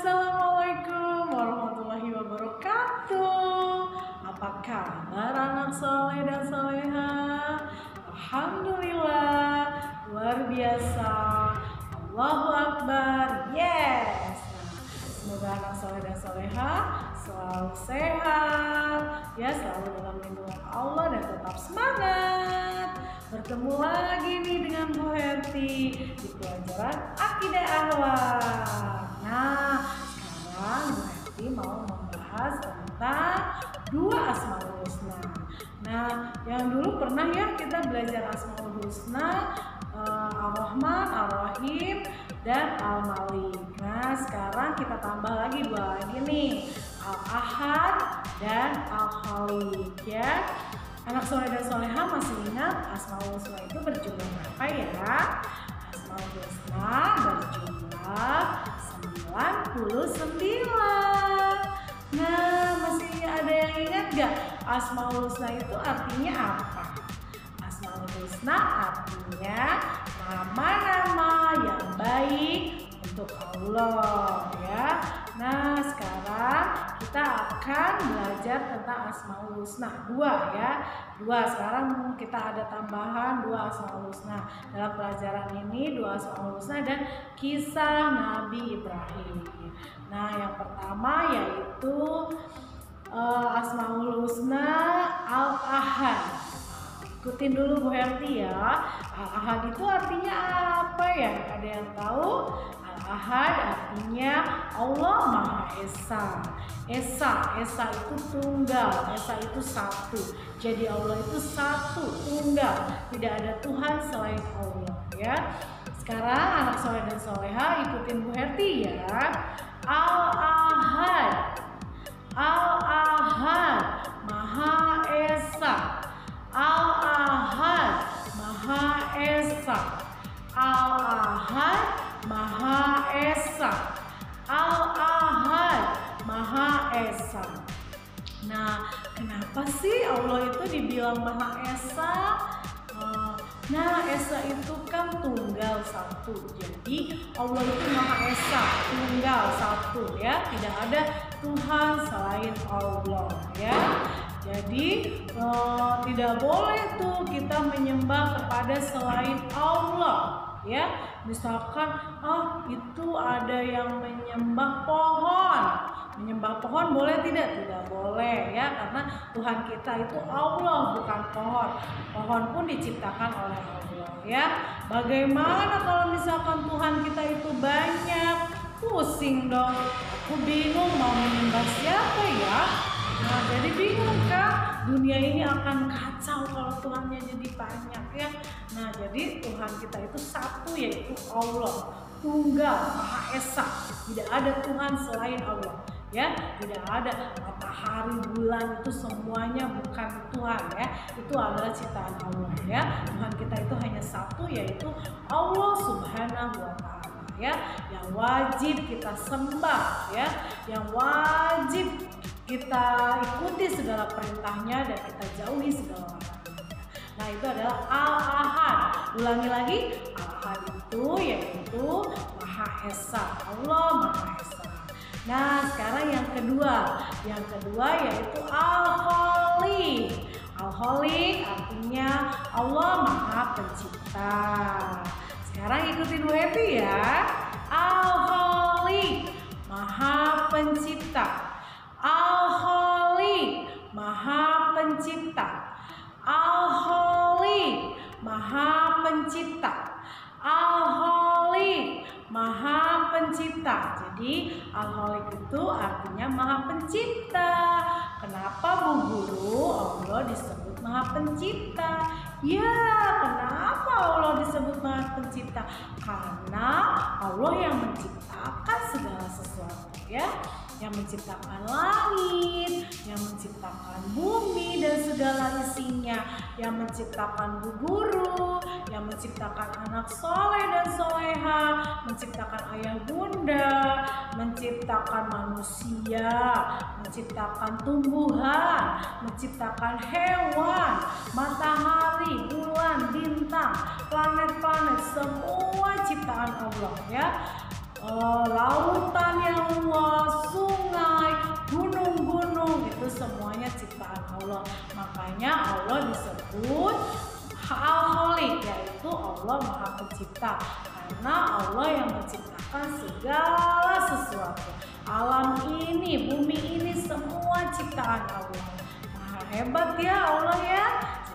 Assalamualaikum warahmatullahi wabarakatuh. Apa kabar anak soleh dan soleha? Alhamdulillah, luar biasa. Allahu Akbar. Yes. Semoga anak soleh dan soleha selalu sehat, ya, selalu dalam lindungan Allah dan tetap semangat. Bertemu lagi nih dengan Bu Herti di pelajaran Akidah Akhlak. Nah, sekarang Bu Herti mau membahas tentang dua Asmaul Husna. Nah, yang dulu pernah ya kita belajar Asmaul Husna, Ar-Rahman, Ar-Rahim, dan Al-Malik. Nah, sekarang kita tambah lagi dua lagi nih, Al-Ahad dan Al-Khaliq, ya. Anak soleh dan soleha masih ingat Asmaul Husna itu berjumlah berapa ya? Asmaul Husna berjumlah 99. Nah, masih ada yang ingat gak Asmaul Husna itu artinya apa? Asmaul Husna artinya nama-nama yang baik untuk Allah, ya. Nah, sekarang kita akan belajar tentang Asmaul Husna dua, ya. Sekarang kita ada tambahan dua Asmaul Husna dalam pelajaran ini, dua Asmaul Husna dan kisah Nabi Ibrahim. Nah, yang pertama yaitu Asmaul Husna Al-Ahad. Ikutin dulu Bu Herti ya. Al-Ahad itu artinya apa ya? Ada yang tahu? Al-Ahad artinya Allah Maha Esa. Esa itu tunggal, Esa itu satu. Jadi Allah itu satu, tunggal. Tidak ada Tuhan selain Allah, ya. Sekarang anak soleh dan soleha ikutin Bu Herti ya. Al-Ahad, Al-Ahad Maha Esa. Al-Ahad Maha Esa. Al-Ahad Maha Esa. Al-Ahad Maha Esa. Nah, kenapa sih Allah itu dibilang Maha Esa? Nah, Esa itu kan tunggal satu. Jadi Allah itu Maha Esa, tunggal satu, ya. Tidak ada Tuhan selain Allah, ya. Jadi tidak boleh tuh kita menyembah kepada selain Allah, ya. Misalkan itu ada yang menyembah pohon. Menyembah pohon boleh tidak? Tidak boleh, ya, karena Tuhan kita itu Allah, bukan pohon. Pohon pun diciptakan oleh Allah, ya. Bagaimana kalau misalkan Tuhan kita itu banyak? Pusing dong. Aku bingung mau menyembah siapa ya? Nah, jadi bingung kan? Dunia ini akan kacau kalau Tuhannya jadi banyak, ya. Nah, jadi Tuhan kita itu satu, yaitu Allah, tunggal, Maha Esa. Tidak ada Tuhan selain Allah, ya. Tidak ada matahari, bulan, itu semuanya bukan Tuhan, ya. Itu adalah ciptaan Allah, ya. Tuhan kita itu hanya satu, yaitu Allah Subhanahu wa Ta'ala, ya. Yang wajib kita sembah, ya. Yang wajib kita ikuti segala perintahnya dan kita jauhi segala larangannya. Nah, itu adalah Al-Ahad. Ulangi lagi, Al-Ahad itu yaitu Maha Esa, Allah Maha Esa. Nah, sekarang yang kedua yaitu Al-Khaliq. Al-Khaliq artinya Allah Maha Pencipta. Sekarang ikutin Bu Herti ya. Al-Khaliq, Maha Pencipta. Al-Khaliq, Maha Pencipta. Al-Khaliq, Maha Pencipta. Al-Khaliq, Maha Pencipta. Jadi Al-Khaliq itu artinya Maha Pencipta. Kenapa Bu Guru Allah disebut Maha Pencipta? Ya, kenapa Allah disebut Maha Pencipta? Karena Allah yang menciptakan segala sesuatu, ya. Yang menciptakan langit, yang menciptakan bumi dan segala isinya, yang menciptakan Bu Guru, yang menciptakan anak soleh dan soleha, menciptakan ayah bunda, menciptakan manusia, menciptakan tumbuhan, menciptakan hewan, matahari, bulan, bintang, planet-planet, semua ciptaan Allah, ya. lautan yang luas, sungai, gunung-gunung, itu semuanya ciptaan Allah. Makanya Allah disebut Al-Khaliq, yaitu Allah Maha Pencipta, karena Allah yang menciptakan segala sesuatu. Alam ini, bumi ini semua ciptaan Allah. Maha hebat ya Allah ya.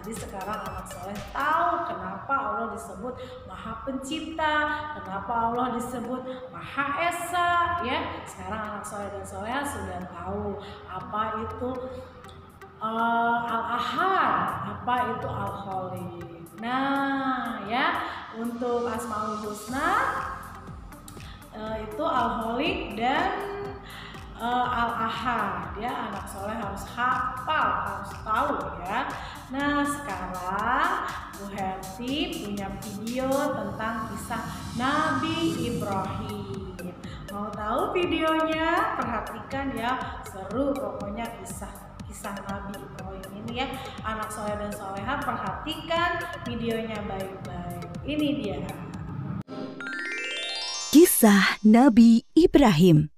Jadi sekarang anak soleh tahu kenapa Allah disebut Maha Pencipta, kenapa Allah disebut Maha Esa ya. Sekarang anak soleh dan soleha sudah tahu apa itu Al-Ahad, apa itu Al-Khaliq. Nah ya, untuk Asmaul Husna itu Al-Khaliq dan Al-Ahad ya, anak soleh harus hafal, harus tahu ya. Nah sekarang Bu Herti punya video tentang kisah Nabi Ibrahim. Mau tahu videonya? Perhatikan ya, seru pokoknya kisah Nabi Ibrahim ini ya. Anak soleh dan soleha perhatikan videonya baik-baik. Ini dia. Kisah Nabi Ibrahim.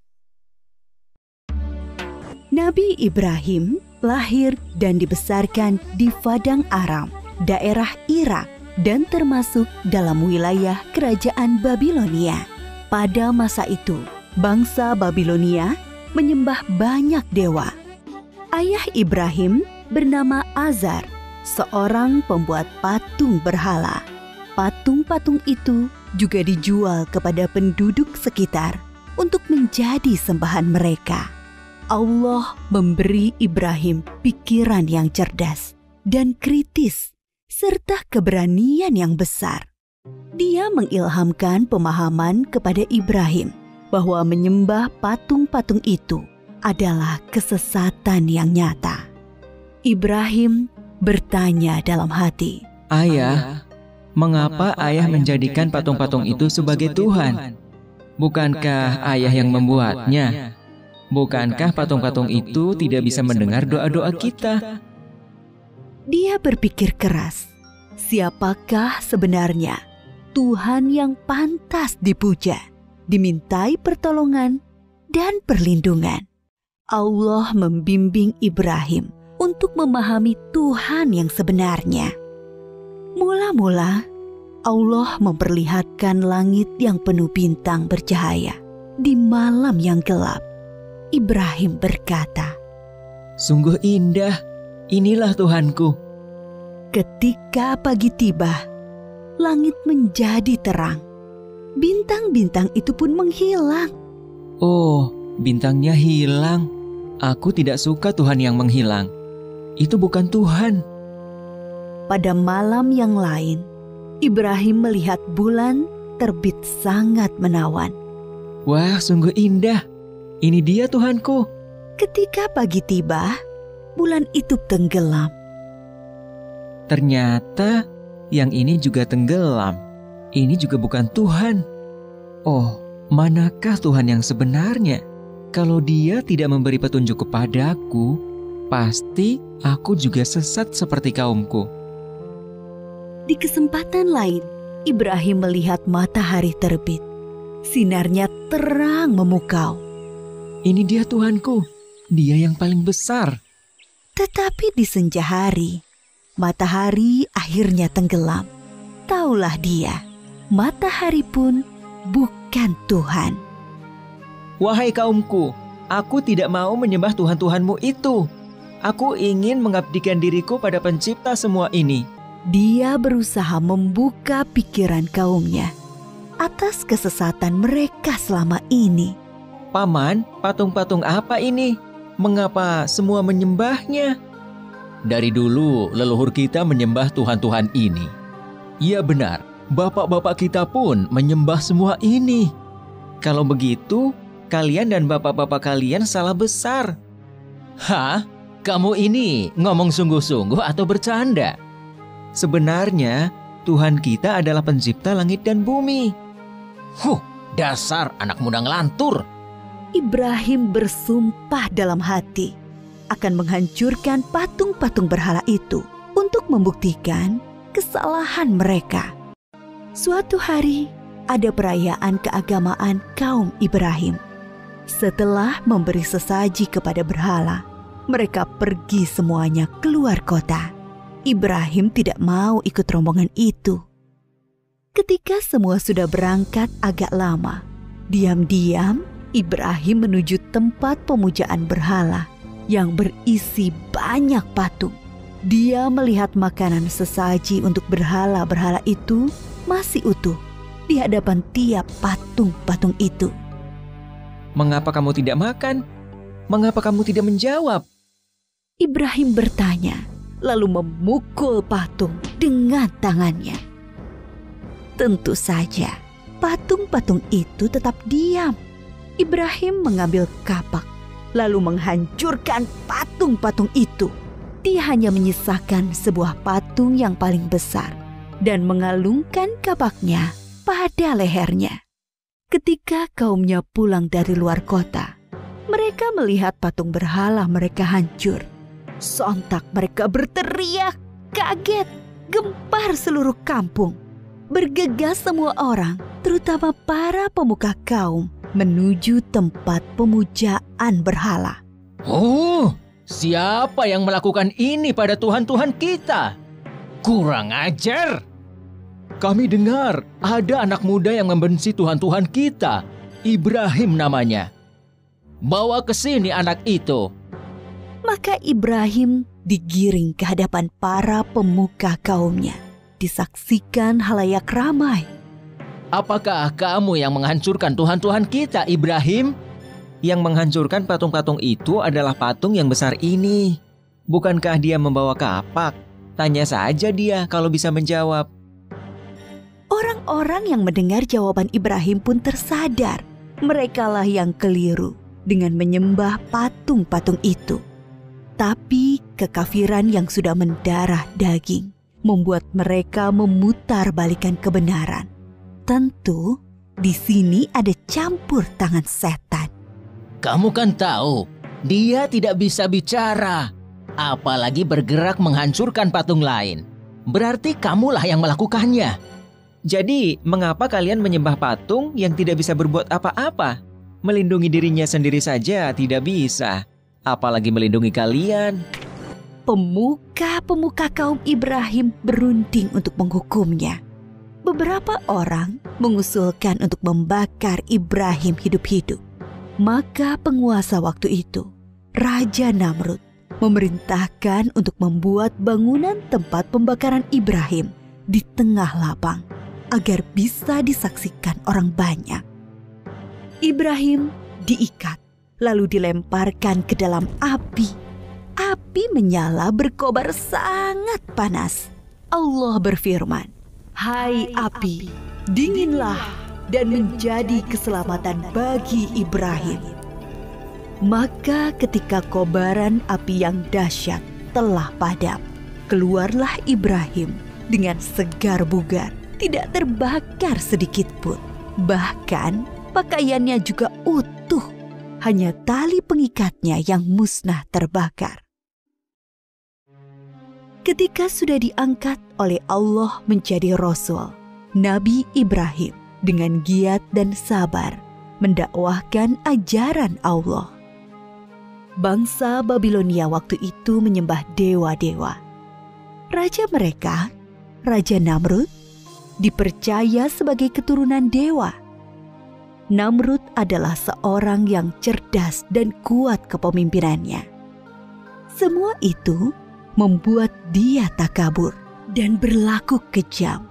Nabi Ibrahim lahir dan dibesarkan di Padang Aram, daerah Irak, dan termasuk dalam wilayah kerajaan Babilonia. Pada masa itu, bangsa Babilonia menyembah banyak dewa. Ayah Ibrahim bernama Azar, seorang pembuat patung berhala. Patung-patung itu juga dijual kepada penduduk sekitar untuk menjadi sembahan mereka. Allah memberi Ibrahim pikiran yang cerdas dan kritis, serta keberanian yang besar. Dia mengilhamkan pemahaman kepada Ibrahim bahwa menyembah patung-patung itu adalah kesesatan yang nyata. Ibrahim bertanya dalam hati, "Ayah, mengapa ayah menjadikan patung-patung itu sebagai Tuhan? Bukankah ayah yang membuatnya? Bukankah patung-patung itu tidak bisa mendengar doa-doa kita?" Dia berpikir keras, siapakah sebenarnya Tuhan yang pantas dipuja, dimintai pertolongan dan perlindungan? Allah membimbing Ibrahim untuk memahami Tuhan yang sebenarnya. Mula-mula, Allah memperlihatkan langit yang penuh bintang bercahaya di malam yang gelap. Ibrahim berkata, "Sungguh indah, inilah Tuhanku." Ketika pagi tiba, langit menjadi terang. Bintang-bintang itu pun menghilang. "Oh, bintangnya hilang. Aku tidak suka Tuhan yang menghilang. Itu bukan Tuhan." Pada malam yang lain, Ibrahim melihat bulan terbit sangat menawan. "Wah, sungguh indah. Ini dia Tuhanku." Ketika pagi tiba, bulan itu tenggelam. Ternyata yang ini juga tenggelam. Ini juga bukan Tuhan. Oh, manakah Tuhan yang sebenarnya? Kalau Dia tidak memberi petunjuk kepadaku, pasti aku juga sesat seperti kaumku. Di kesempatan lain, Ibrahim melihat matahari terbit. Sinarnya terang memukau. Ini dia Tuhanku, Dia yang paling besar. Tetapi di senja hari, matahari akhirnya tenggelam. Taulah dia, matahari pun bukan Tuhan. "Wahai kaumku, aku tidak mau menyembah Tuhan-Tuhanmu itu. Aku ingin mengabdikan diriku pada Pencipta semua ini." Dia berusaha membuka pikiran kaumnya atas kesesatan mereka selama ini. "Paman, patung-patung apa ini? Mengapa semua menyembahnya?" "Dari dulu leluhur kita menyembah Tuhan-Tuhan ini." "Iya benar, bapak-bapak kita pun menyembah semua ini." "Kalau begitu, kalian dan bapak-bapak kalian salah besar." "Hah? Kamu ini ngomong sungguh-sungguh atau bercanda?" "Sebenarnya Tuhan kita adalah pencipta langit dan bumi." Dasar anak muda ngelantur." Ibrahim bersumpah dalam hati akan menghancurkan patung-patung berhala itu untuk membuktikan kesalahan mereka. Suatu hari, ada perayaan keagamaan kaum Ibrahim. Setelah memberi sesaji kepada berhala, mereka pergi semuanya keluar kota. Ibrahim tidak mau ikut rombongan itu. Ketika semua sudah berangkat agak lama, diam-diam Ibrahim menuju tempat pemujaan berhala yang berisi banyak patung. Dia melihat makanan sesaji untuk berhala-berhala itu masih utuh di hadapan tiap patung-patung itu. Mengapa kamu tidak makan? Mengapa kamu tidak menjawab? Ibrahim bertanya, lalu memukul patung dengan tangannya. Tentu saja, patung-patung itu tetap diam. Ibrahim mengambil kapak, lalu menghancurkan patung-patung itu. Dia hanya menyisakan sebuah patung yang paling besar dan mengalungkan kapaknya pada lehernya. Ketika kaumnya pulang dari luar kota, mereka melihat patung berhala mereka hancur. Sontak mereka berteriak, kaget, gempar seluruh kampung. Bergegas semua orang, terutama para pemuka kaum, menuju tempat pemujaan berhala. Oh, siapa yang melakukan ini pada Tuhan-Tuhan kita? Kurang ajar! Kami dengar ada anak muda yang membenci Tuhan-Tuhan kita. Ibrahim namanya. Bawa ke sini anak itu. Maka Ibrahim digiring ke hadapan para pemuka kaumnya. Disaksikan halayak ramai. Apakah kamu yang menghancurkan Tuhan-Tuhan kita, Ibrahim? Yang menghancurkan patung-patung itu adalah patung yang besar ini. Bukankah dia membawa kapak? Tanya saja dia kalau bisa menjawab. Orang-orang yang mendengar jawaban Ibrahim pun tersadar. Merekalah yang keliru dengan menyembah patung-patung itu. Tapi kekafiran yang sudah mendarah daging membuat mereka memutarbalikkan kebenaran. Tentu di sini ada campur tangan setan. Kamu kan tahu, dia tidak bisa bicara, apalagi bergerak menghancurkan patung lain. Berarti kamulah yang melakukannya. Jadi, mengapa kalian menyembah patung yang tidak bisa berbuat apa-apa? Melindungi dirinya sendiri saja tidak bisa, apalagi melindungi kalian. Pemuka-pemuka kaum Ibrahim berunding untuk menghukumnya. Beberapa orang mengusulkan untuk membakar Ibrahim hidup-hidup. Maka penguasa waktu itu, Raja Namrud, memerintahkan untuk membuat bangunan tempat pembakaran Ibrahim di tengah lapang agar bisa disaksikan orang banyak. Ibrahim diikat lalu dilemparkan ke dalam api. Api menyala berkobar sangat panas. Allah berfirman, "Hai api, dinginlah dan menjadi keselamatan bagi Ibrahim." Maka ketika kobaran api yang dahsyat telah padam, keluarlah Ibrahim dengan segar bugar, tidak terbakar sedikit pun. Bahkan pakaiannya juga utuh, hanya tali pengikatnya yang musnah terbakar. Ketika sudah diangkat oleh Allah menjadi Rasul, Nabi Ibrahim dengan giat dan sabar mendakwahkan ajaran Allah. Bangsa Babilonia waktu itu menyembah dewa-dewa. Raja mereka, Raja Namrud, dipercaya sebagai keturunan dewa. Namrud adalah seorang yang cerdas dan kuat kepemimpinannya. Semua itu membuat dia takabur dan berlaku kejam.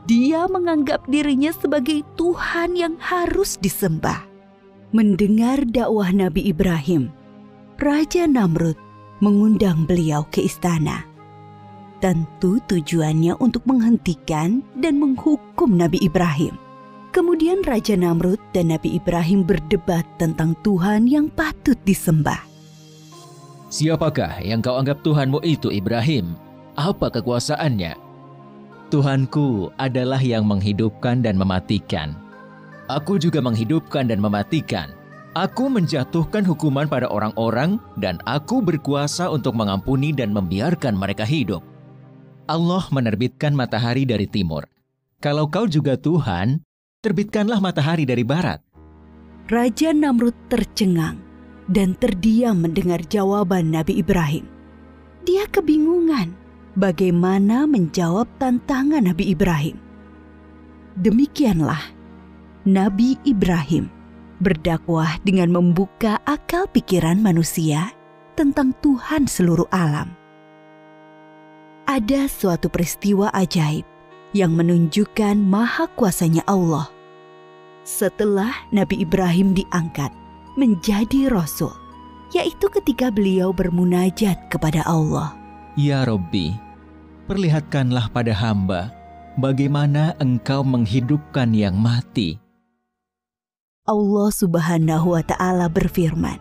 Dia menganggap dirinya sebagai Tuhan yang harus disembah. Mendengar dakwah Nabi Ibrahim, Raja Namrud mengundang beliau ke istana. Tentu tujuannya untuk menghentikan dan menghukum Nabi Ibrahim. Kemudian Raja Namrud dan Nabi Ibrahim berdebat tentang Tuhan yang patut disembah. Siapakah yang kau anggap Tuhanmu itu, Ibrahim? Apa kekuasaannya? Tuhanku adalah yang menghidupkan dan mematikan. Aku juga menghidupkan dan mematikan. Aku menjatuhkan hukuman pada orang-orang dan aku berkuasa untuk mengampuni dan membiarkan mereka hidup. Allah menerbitkan matahari dari timur. Kalau kau juga Tuhan, terbitkanlah matahari dari barat." Raja Namrud tercengang dan terdiam mendengar jawaban Nabi Ibrahim. Dia kebingungan bagaimana menjawab tantangan Nabi Ibrahim. Demikianlah Nabi Ibrahim berdakwah dengan membuka akal pikiran manusia tentang Tuhan seluruh alam. Ada suatu peristiwa ajaib yang menunjukkan maha kuasanya Allah. Setelah Nabi Ibrahim diangkat menjadi Rasul, yaitu ketika beliau bermunajat kepada Allah. "Ya Robbi, perlihatkanlah pada hamba bagaimana Engkau menghidupkan yang mati." Allah Subhanahu wa Ta'ala berfirman,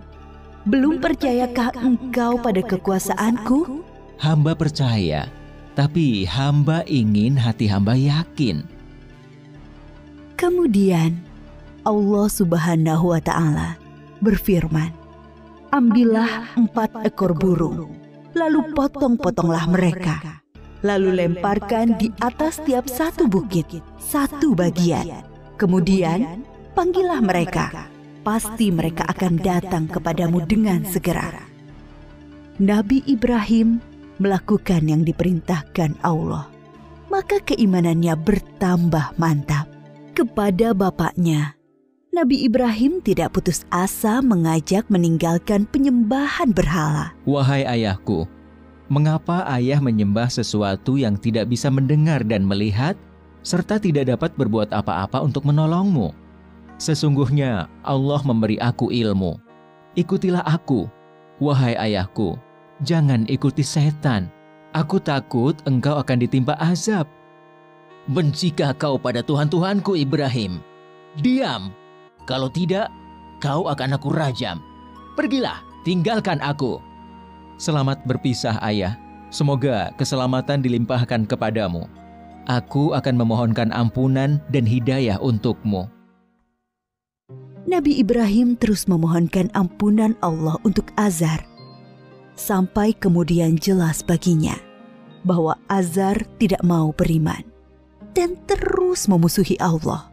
"Belum percayakah engkau pada kekuasaanku?" "Hamba percaya, tapi hamba ingin hati hamba yakin." Kemudian Allah Subhanahu wa Ta'ala berfirman, "Ambillah 4 ekor burung, lalu potong-potonglah mereka, lalu lemparkan di atas tiap satu bukit satu bagian. Kemudian panggillah mereka, pasti mereka akan datang kepadamu dengan segera." Nabi Ibrahim melakukan yang diperintahkan Allah, maka keimanannya bertambah mantap. Kepada bapaknya, Nabi Ibrahim tidak putus asa mengajak meninggalkan penyembahan berhala. "Wahai ayahku, mengapa ayah menyembah sesuatu yang tidak bisa mendengar dan melihat, serta tidak dapat berbuat apa-apa untuk menolongmu? Sesungguhnya Allah memberi aku ilmu. Ikutilah aku, wahai ayahku, jangan ikuti setan. Aku takut engkau akan ditimpa azab." "Bencikah kau pada Tuhan-Tuhanku Ibrahim? Diam! Kalau tidak, kau akan aku rajam. Pergilah, tinggalkan aku." "Selamat berpisah ayah, semoga keselamatan dilimpahkan kepadamu. Aku akan memohonkan ampunan dan hidayah untukmu." Nabi Ibrahim terus memohonkan ampunan Allah untuk Azar, sampai kemudian jelas baginya bahwa Azar tidak mau beriman dan terus memusuhi Allah.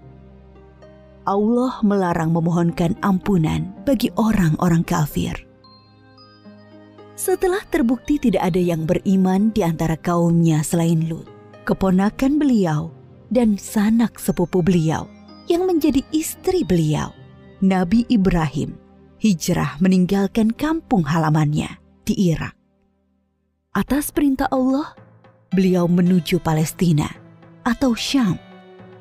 Allah melarang memohonkan ampunan bagi orang-orang kafir. Setelah terbukti tidak ada yang beriman di antara kaumnya selain Lut, keponakan beliau dan sanak sepupu beliau yang menjadi istri beliau, Nabi Ibrahim hijrah meninggalkan kampung halamannya di Irak. Atas perintah Allah, beliau menuju Palestina atau Syam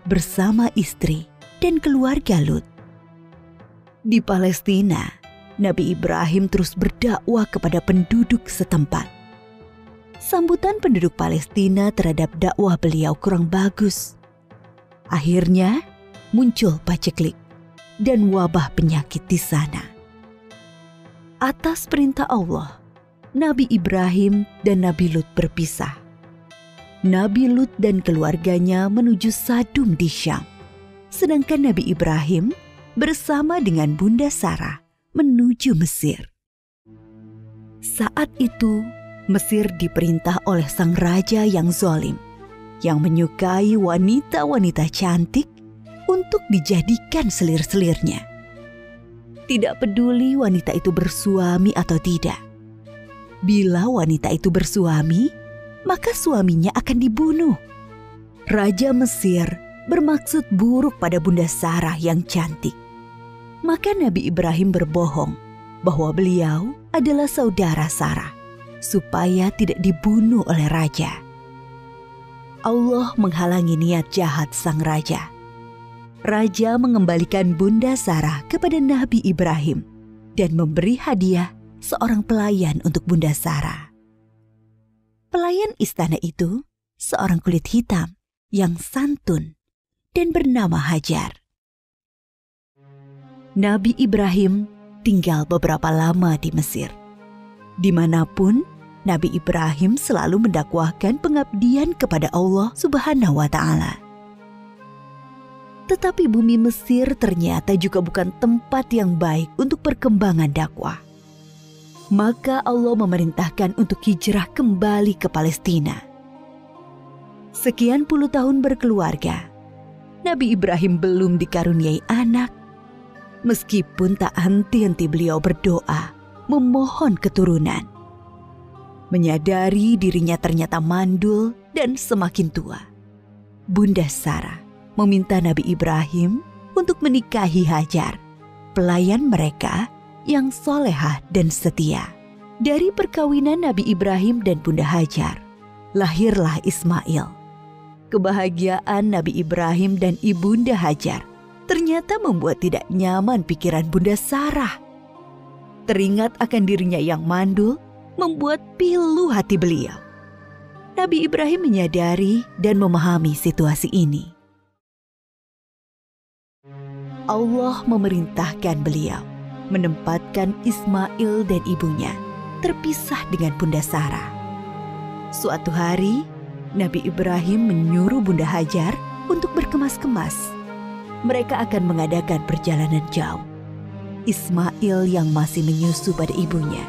bersama istri dan keluarga Lut. Di Palestina, Nabi Ibrahim terus berdakwah kepada penduduk setempat. Sambutan penduduk Palestina terhadap dakwah beliau kurang bagus. Akhirnya muncul paceklik dan wabah penyakit di sana. Atas perintah Allah, Nabi Ibrahim dan Nabi Lut berpisah. Nabi Lut dan keluarganya menuju Sadum di Syam, sedangkan Nabi Ibrahim bersama dengan Bunda Sarah menuju Mesir. Saat itu, Mesir diperintah oleh sang raja yang zalim, yang menyukai wanita-wanita cantik untuk dijadikan selir-selirnya. Tidak peduli wanita itu bersuami atau tidak. Bila wanita itu bersuami, maka suaminya akan dibunuh. Raja Mesir bermaksud buruk pada Bunda Sarah yang cantik. Maka Nabi Ibrahim berbohong bahwa beliau adalah saudara Sarah, supaya tidak dibunuh oleh raja. Allah menghalangi niat jahat sang raja. Raja mengembalikan Bunda Sarah kepada Nabi Ibrahim dan memberi hadiah seorang pelayan untuk Bunda Sarah. Pelayan istana itu seorang kulit hitam yang santun dan bernama Hajar. Nabi Ibrahim tinggal beberapa lama di Mesir. Dimanapun, Nabi Ibrahim selalu mendakwahkan pengabdian kepada Allah Subhanahu wa Ta'ala. Tetapi bumi Mesir ternyata juga bukan tempat yang baik untuk perkembangan dakwah. Maka Allah memerintahkan untuk hijrah kembali ke Palestina. Sekian puluh tahun berkeluarga, Nabi Ibrahim belum dikaruniai anak. Meskipun tak henti-henti beliau berdoa, memohon keturunan. Menyadari dirinya ternyata mandul dan semakin tua, Bunda Sarah meminta Nabi Ibrahim untuk menikahi Hajar, pelayan mereka yang solehah dan setia. Dari perkawinan Nabi Ibrahim dan Bunda Hajar, lahirlah Ismail. Kebahagiaan Nabi Ibrahim dan Ibunda Hajar ternyata membuat tidak nyaman pikiran Bunda Sarah. Teringat akan dirinya yang mandul, membuat pilu hati beliau. Nabi Ibrahim menyadari dan memahami situasi ini. Allah memerintahkan beliau menempatkan Ismail dan ibunya terpisah dengan Bunda Sarah. Suatu hari, Nabi Ibrahim menyuruh Bunda Hajar untuk berkemas-kemas. Mereka akan mengadakan perjalanan jauh. Ismail yang masih menyusu pada ibunya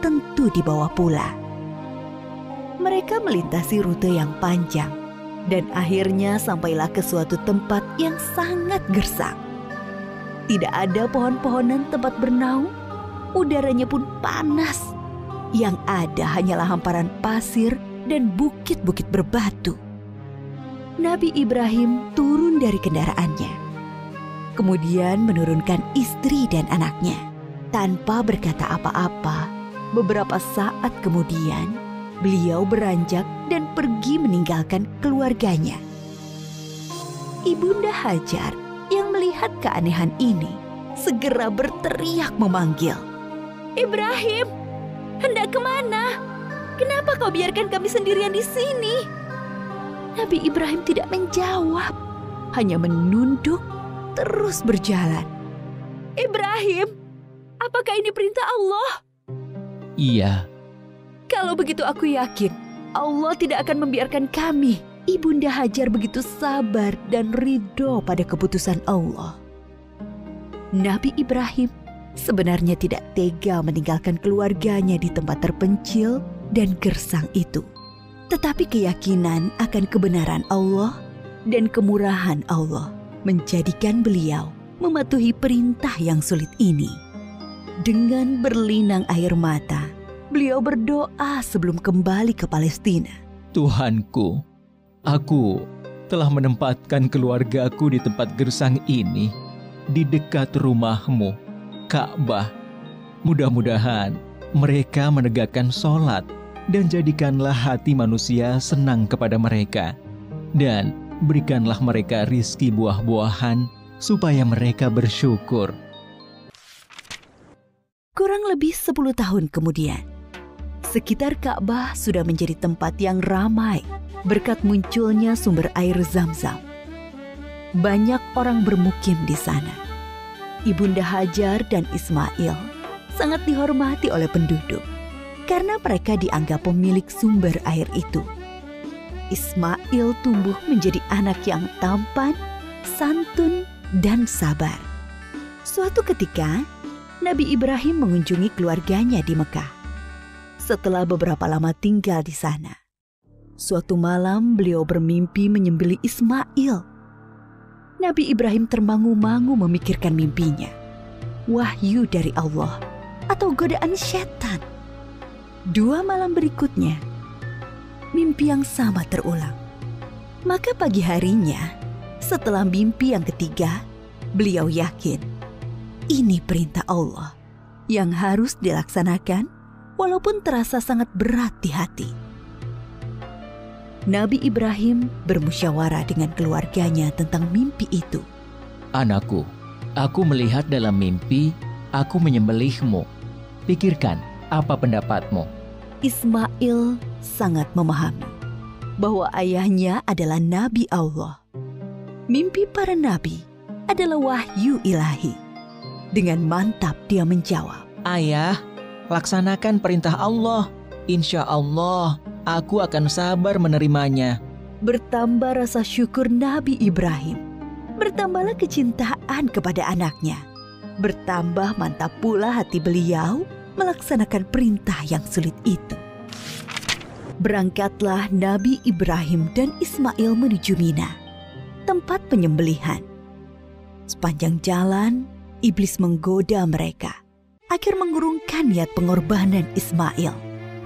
tentu dibawa pula. Mereka melintasi rute yang panjang dan akhirnya sampailah ke suatu tempat yang sangat gersang. Tidak ada pohon-pohonan tempat bernaung, udaranya pun panas. Yang ada hanyalah hamparan pasir dan bukit-bukit berbatu. Nabi Ibrahim turun dari kendaraannya, kemudian menurunkan istri dan anaknya. Tanpa berkata apa-apa, beberapa saat kemudian beliau beranjak dan pergi meninggalkan keluarganya. Ibunda Hajar yang melihat keanehan ini segera berteriak memanggil, "Ibrahim, hendak kemana? Kenapa kau biarkan kami sendirian di sini?" Nabi Ibrahim tidak menjawab, hanya menunduk terus berjalan. "Ibrahim, apakah ini perintah Allah?" Iya. "Kalau begitu aku yakin Allah tidak akan membiarkan kami." Ibunda Hajar begitu sabar dan ridho pada keputusan Allah. Nabi Ibrahim sebenarnya tidak tega meninggalkan keluarganya di tempat terpencil dan gersang itu. Tetapi keyakinan akan kebenaran Allah dan kemurahan Allah menjadikan beliau mematuhi perintah yang sulit ini. Dengan berlinang air mata, beliau berdoa sebelum kembali ke Palestina. Tuhanku, aku telah menempatkan keluargaku di tempat gersang ini, di dekat rumah-Mu, Ka'bah. Mudah-mudahan mereka menegakkan sholat dan jadikanlah hati manusia senang kepada mereka. Dan berikanlah mereka rizki buah-buahan supaya mereka bersyukur. Kurang lebih 10 tahun kemudian, sekitar Ka'bah sudah menjadi tempat yang ramai berkat munculnya sumber air Zam-Zam. Banyak orang bermukim di sana. Ibunda Hajar dan Ismail sangat dihormati oleh penduduk karena mereka dianggap pemilik sumber air itu. Ismail tumbuh menjadi anak yang tampan, santun, dan sabar. Suatu ketika, Nabi Ibrahim mengunjungi keluarganya di Mekah. Setelah beberapa lama tinggal di sana, suatu malam beliau bermimpi menyembelih Ismail. Nabi Ibrahim termangu-mangu memikirkan mimpinya. Wahyu dari Allah atau godaan setan? 2 malam berikutnya, mimpi yang sama terulang. Maka pagi harinya, setelah mimpi yang ketiga, beliau yakin ini perintah Allah yang harus dilaksanakan walaupun terasa sangat berat di hati. Nabi Ibrahim bermusyawarah dengan keluarganya tentang mimpi itu. Anakku, aku melihat dalam mimpi, aku menyembelihmu. Pikirkan, apa pendapatmu? Ismail sangat memahami bahwa ayahnya adalah Nabi Allah. Mimpi para nabi adalah wahyu ilahi. Dengan mantap dia menjawab, Ayah, laksanakan perintah Allah. Insya Allah, aku akan sabar menerimanya. Bertambah rasa syukur Nabi Ibrahim. Bertambahlah kecintaan kepada anaknya. Bertambah mantap pula hati beliau melaksanakan perintah yang sulit itu. Berangkatlah Nabi Ibrahim dan Ismail menuju Mina. tempat penyembelihan. Sepanjang jalan, iblis menggoda mereka agar mengurungkan niat pengorbanan Ismail.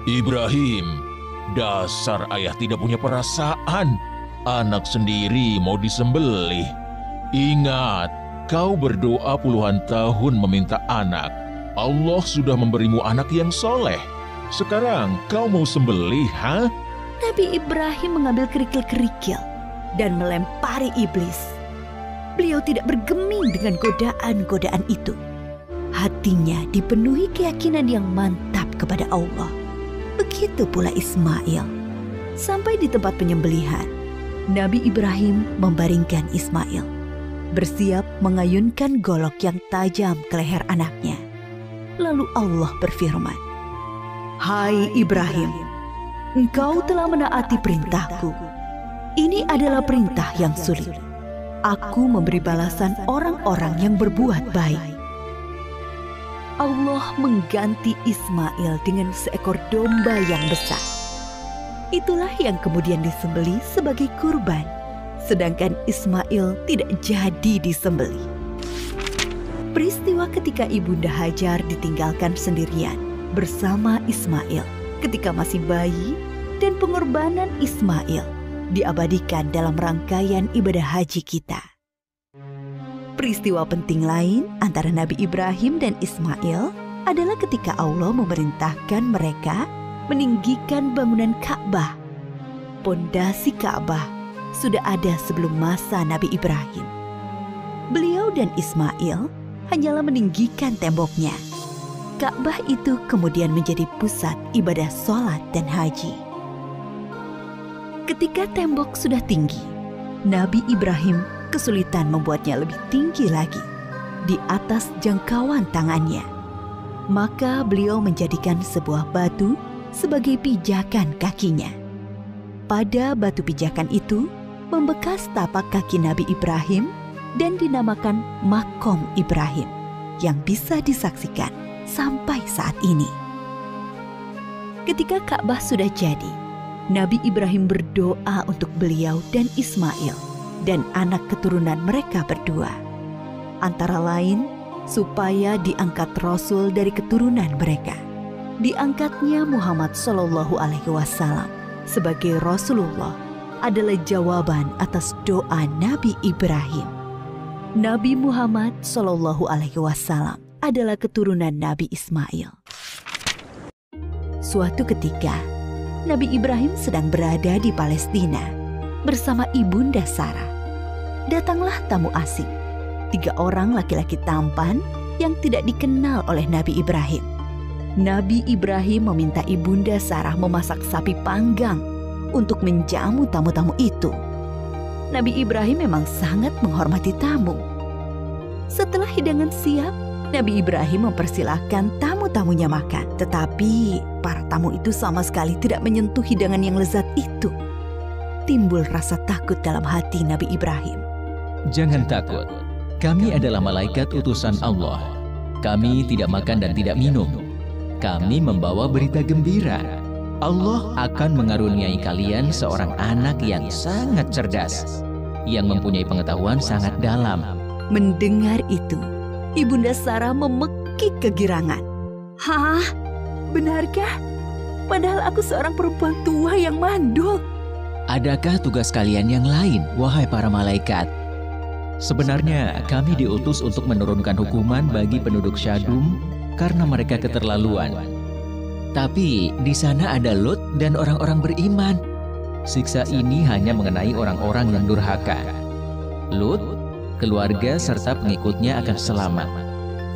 Ibrahim, dasar ayah tidak punya perasaan. Anak sendiri mau disembelih. Ingat, kau berdoa puluhan tahun meminta anak. Allah sudah memberimu anak yang soleh. Sekarang kau mau sembelih, ha? Nabi Ibrahim mengambil kerikil-kerikil dan melempari iblis. Beliau tidak bergeming dengan godaan-godaan itu. Hatinya dipenuhi keyakinan yang mantap kepada Allah. Begitu pula Ismail. Sampai di tempat penyembelihan, Nabi Ibrahim membaringkan Ismail, bersiap mengayunkan golok yang tajam ke leher anaknya. Lalu Allah berfirman, "Hai Ibrahim, engkau telah menaati perintahku. Ini adalah perintah yang sulit. Aku memberi balasan orang-orang yang berbuat baik." Allah mengganti Ismail dengan seekor domba yang besar. Itulah yang kemudian disembelih sebagai kurban, sedangkan Ismail tidak jadi disembelih. Peristiwa ketika Ibunda Hajar ditinggalkan sendirian bersama Ismail ketika masih bayi dan pengorbanan Ismail diabadikan dalam rangkaian ibadah haji kita. Peristiwa penting lain antara Nabi Ibrahim dan Ismail adalah ketika Allah memerintahkan mereka meninggikan bangunan Ka'bah. Pondasi Ka'bah sudah ada sebelum masa Nabi Ibrahim. Beliau dan Ismail hanyalah meninggikan temboknya. Ka'bah itu kemudian menjadi pusat ibadah sholat dan haji. Ketika tembok sudah tinggi, Nabi Ibrahim kesulitan membuatnya lebih tinggi lagi, di atas jangkauan tangannya. Maka beliau menjadikan sebuah batu sebagai pijakan kakinya. Pada batu pijakan itu membekas tapak kaki Nabi Ibrahim dan dinamakan Makom Ibrahim yang bisa disaksikan sampai saat ini. Ketika Ka'bah sudah jadi, Nabi Ibrahim berdoa untuk beliau dan Ismail dan anak keturunan mereka berdua. Antara lain, supaya diangkat Rasul dari keturunan mereka. Diangkatnya Muhammad SAW sebagai Rasulullah adalah jawaban atas doa Nabi Ibrahim. Nabi Muhammad SAW adalah keturunan Nabi Ismail. Suatu ketika, Nabi Ibrahim sedang berada di Palestina bersama Ibunda Sarah. Datanglah tamu asing, 3 orang laki-laki tampan yang tidak dikenal oleh Nabi Ibrahim. Nabi Ibrahim meminta Ibunda Sarah memasak sapi panggang untuk menjamu tamu-tamu itu. Nabi Ibrahim memang sangat menghormati tamu. Setelah hidangan siap, Nabi Ibrahim mempersilahkan tamu-tamunya makan. Tetapi para tamu itu sama sekali tidak menyentuh hidangan yang lezat itu. Timbul rasa takut dalam hati Nabi Ibrahim. Jangan takut, kami adalah malaikat utusan Allah. Kami tidak makan dan tidak minum. Kami membawa berita gembira. Allah akan mengaruniai kalian seorang anak yang sangat cerdas, yang mempunyai pengetahuan sangat dalam. Mendengar itu, Ibunda Sarah memekik kegirangan. Hah? Benarkah? Padahal aku seorang perempuan tua yang mandul. Adakah tugas kalian yang lain, wahai para malaikat? Sebenarnya kami diutus untuk menurunkan hukuman bagi penduduk Syadum karena mereka keterlaluan. Tapi di sana ada Lut dan orang-orang beriman. Siksa ini hanya mengenai orang-orang yang durhaka. Lut, keluarga serta pengikutnya akan selamat,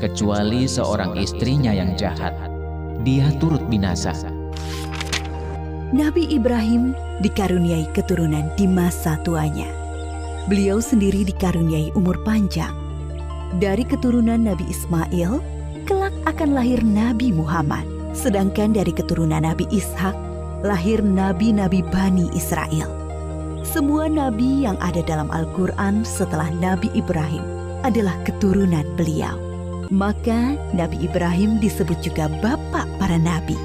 kecuali seorang istrinya yang jahat. Dia turut binasa. Nabi Ibrahim dikaruniai keturunan di masa tuanya. Beliau sendiri dikaruniai umur panjang. Dari keturunan Nabi Ismail, kelak akan lahir Nabi Muhammad. Sedangkan dari keturunan Nabi Ishak, lahir nabi-nabi Bani Israel. Semua nabi yang ada dalam Al-Quran setelah Nabi Ibrahim adalah keturunan beliau. Maka Nabi Ibrahim disebut juga bapak para nabi.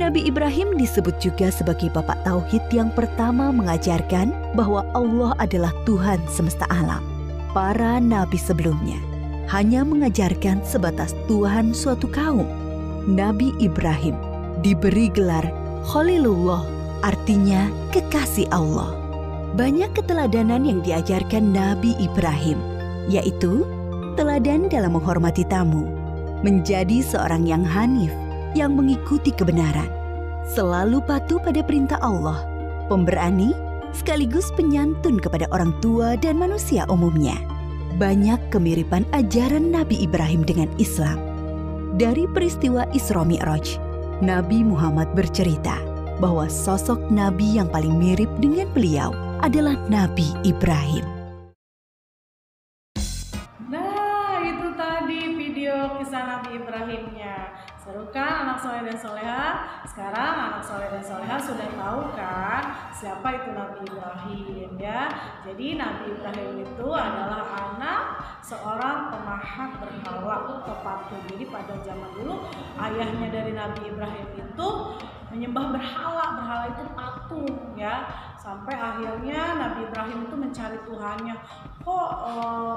Nabi Ibrahim disebut juga sebagai bapak tauhid yang pertama mengajarkan bahwa Allah adalah Tuhan semesta alam. Para nabi sebelumnya hanya mengajarkan sebatas Tuhan suatu kaum. Nabi Ibrahim diberi gelar Khalilullah, artinya kekasih Allah. Banyak keteladanan yang diajarkan Nabi Ibrahim, yaitu teladan dalam menghormati tamu, menjadi seorang yang hanif, yang mengikuti kebenaran, selalu patuh pada perintah Allah, pemberani, sekaligus penyantun kepada orang tua dan manusia umumnya. Banyak kemiripan ajaran Nabi Ibrahim dengan Islam. Dari peristiwa Isra Mi'raj, Nabi Muhammad bercerita bahwa sosok Nabi yang paling mirip dengan beliau adalah Nabi Ibrahim. Nah, itu tadi video kisah Nabi Ibrahimnya. Seru kan anak soleh dan soleha? Sekarang anak soleh dan soleha sudah tahu kan siapa itu Nabi Ibrahim ya. Jadi Nabi Ibrahim itu adalah anak seorang pemahat berhala atau patung. Jadi pada zaman dulu ayahnya dari Nabi Ibrahim itu menyembah berhala. Berhala itu patung ya. Sampai akhirnya Nabi Ibrahim itu mencari Tuhannya. Kok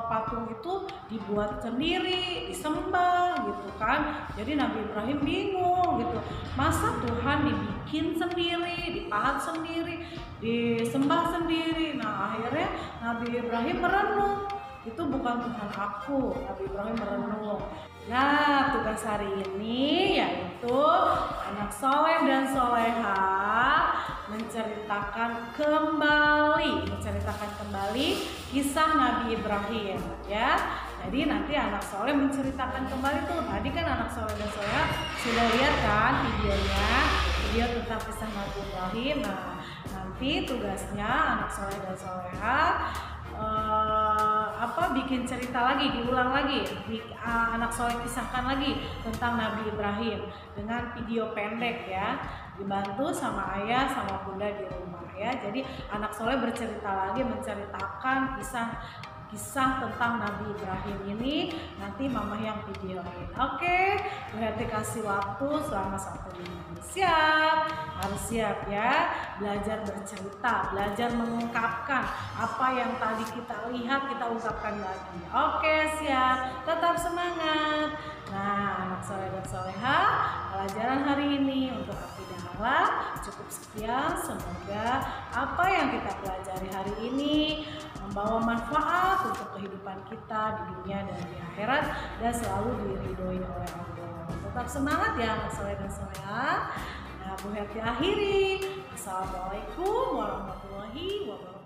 patung itu dibuat sendiri, disembah gitu kan. Jadi Nabi Ibrahim bingung gitu. Masa Tuhan dibikin sendiri, dipahat sendiri, disembah sendiri. Nah akhirnya Nabi Ibrahim merenung. Itu bukan Tuhan aku. Nabi Ibrahim merenung. Nah tugas hari ini yaitu anak soleh dan soleha menceritakan kembali kisah Nabi Ibrahim ya. Jadi nanti anak soleh menceritakan kembali tuh. Tadi kan anak soleh dan soleha sudah lihat kan videonya, video tentang kisah Nabi Ibrahim. Nah nanti tugasnya anak soleh dan soleha bikin cerita lagi, diulang lagi, anak soleh kisahkan lagi tentang Nabi Ibrahim dengan video pendek ya, dibantu sama ayah sama bunda di rumah ya. Jadi anak soleh bercerita lagi, menceritakan kisah tentang Nabi Ibrahim ini, nanti mama yang videoin. Oke, berarti kasih waktu selama 1 minggu. Siap, harus siap ya. Belajar bercerita, belajar mengungkapkan apa yang tadi kita lihat, kita ungkapkan lagi. Oke, siap, tetap semangat. Nah, anak soleh dan soleha, pelajaran hari ini untuk akidah halal cukup sekian. Semoga apa yang kita pelajari hari ini membawa manfaat untuk kehidupan kita di dunia dan di akhirat, dan selalu diridhoi oleh Allah. Tetap semangat ya anak soleh dan soleha. Nah, Bu Herti akhiri. Assalamualaikum warahmatullahi wabarakatuh.